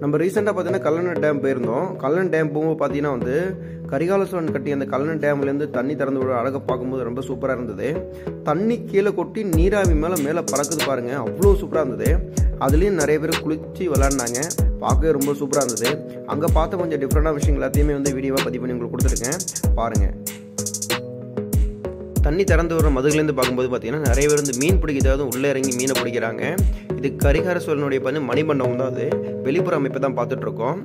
நம்ம ரீசெண்டாக பார்த்தீங்கன்னா கல்லணை டேம் போயிருந்தோம். கல்லணை டேம் போகும்போது பார்த்தீங்கன்னா வந்து கரிகால சோழன் கட்டி அந்த கல்லணை டேம்லேருந்து தண்ணி திறந்து விட அழகை பார்க்கும்போது ரொம்ப சூப்பராக இருந்தது. தண்ணி கீழே கொட்டி நீராவி மேலே பறக்குது பாருங்க, அவ்வளோ சூப்பராக இருந்தது. அதுலேயும் நிறைய பேர் குளிச்சு விளாட்னாங்க, பார்க்கவே ரொம்ப சூப்பராக இருந்தது. அங்கே பார்த்த கொஞ்சம் டிஃப்ரெண்டான விஷயங்கள் எல்லாத்தையுமே வந்து வீடியோவாக பதிவு பண்ணி உங்களுக்கு கொடுத்துருக்கேன் பாருங்கள். தண்ணி திறந்து வர மதுகுலேருந்து பார்க்கும்போது பார்த்தீங்கன்னா நிறைய பேர் வந்து மீன் பிடிக்கிறதாவது உள்ளே இறங்கி மீனை பிடிக்கிறாங்க. இது கரிகால சோழனுடைய பண்ணி மணிமண்டபம் தான். அது வெளிப்புற அமைப்பை தான் பார்த்துட்ருக்கோம்.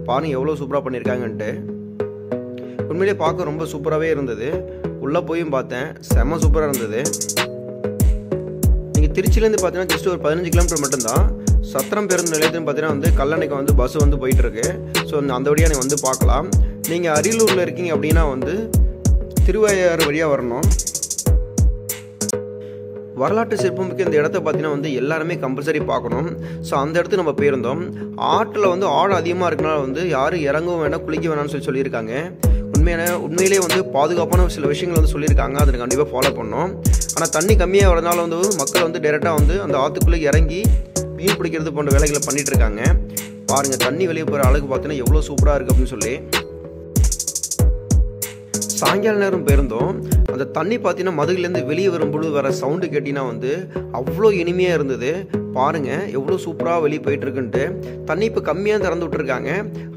பாருங்க எவ்வளோ சூப்பராக பண்ணியிருக்காங்கன்ட்டு. உண்மையிலேயே பார்க்க ரொம்ப சூப்பராகவே இருந்தது. உள்ளே போயும் பார்த்தேன், செம்ம சூப்பராக இருந்தது. நீங்கள் திருச்சியிலேருந்து பார்த்தீங்கன்னா ஜஸ்ட் ஒரு 15 கிலோமீட்டர் மட்டும்தான். சத்திரம் பேருந்து நிலையத்துன்னு பார்த்தீங்கன்னா வந்து கல்லணைக்கு வந்து பஸ் வந்து போயிட்டுருக்கு. ஸோ அந்த வழியாக நீங்கள் வந்து பார்க்கலாம். நீங்கள் அரியலூரில் இருக்கீங்க அப்படின்னா வந்து திருவையாறு வழியாக வரணும். வரலாற்று சிற்பமிக்க இந்த இடத்த பார்த்தீங்கன்னா வந்து எல்லாருமே கம்பல்சரி பார்க்கணும். ஸோ அந்த இடத்துக்கு நம்ம போயிருந்தோம். ஆற்றில் வந்து ஆழம் அதிகமாக இருக்கனால வந்து யாரும் இறங்கவும் வேண்டாம், குளிக்க வேணாம்னு சொல்லியிருக்காங்க. உண்மையிலே வந்து பாதுகாப்பான சில விஷயங்கள் வந்து சொல்லியிருக்காங்க, அதை கண்டிப்பாக ஃபாலோ பண்ணோம். ஆனால் தண்ணி கம்மியாக வரதுனால வந்து மக்கள் வந்து டேரெக்டாக வந்து அந்த ஆற்றுக்குள்ளே இறங்கி மீன் பிடிக்கிறது போன்ற வேலைகளை பண்ணிட்டு இருக்காங்க. பாருங்கள் தண்ணி வெளியே போகிற அழகு பார்த்தீங்கன்னா எவ்வளோ சூப்பராக இருக்குது அப்படின்னு சொல்லி. சாயங்கால நேரம் போயிருந்தோம். அந்த தண்ணி பார்த்தீங்கன்னா மதுகுலேருந்து வெளியே வரும்பொழுது வர சவுண்டு கேட்டிங்கன்னா வந்து அவ்வளோ இனிமையாக இருந்தது. பாருங்கள் எவ்வளோ சூப்பராக வெளியே போயிட்டுருக்குன்ட்டு. தண்ணி இப்போ கம்மியாக திறந்து விட்டுருக்காங்க.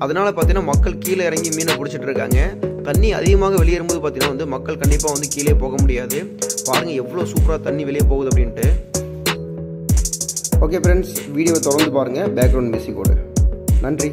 அதனால் பார்த்தீங்கன்னா மக்கள் கீழே இறங்கி மீனை பிடிச்சிட்டு இருக்காங்க. தண்ணி அதிகமாக வெளியேறும்போது பார்த்தீங்கன்னா வந்து மக்கள் கண்டிப்பாக வந்து கீழே போக முடியாது. பாருங்கள் எவ்வளோ சூப்பராக தண்ணி வெளியே போகுது அப்படின்ட்டு. ஓகே ஃப்ரெண்ட்ஸ், வீடியோவை தொடர்ந்து பாருங்கள் பேக்ரவுண்ட் மியூசிக்கோடு. நன்றி.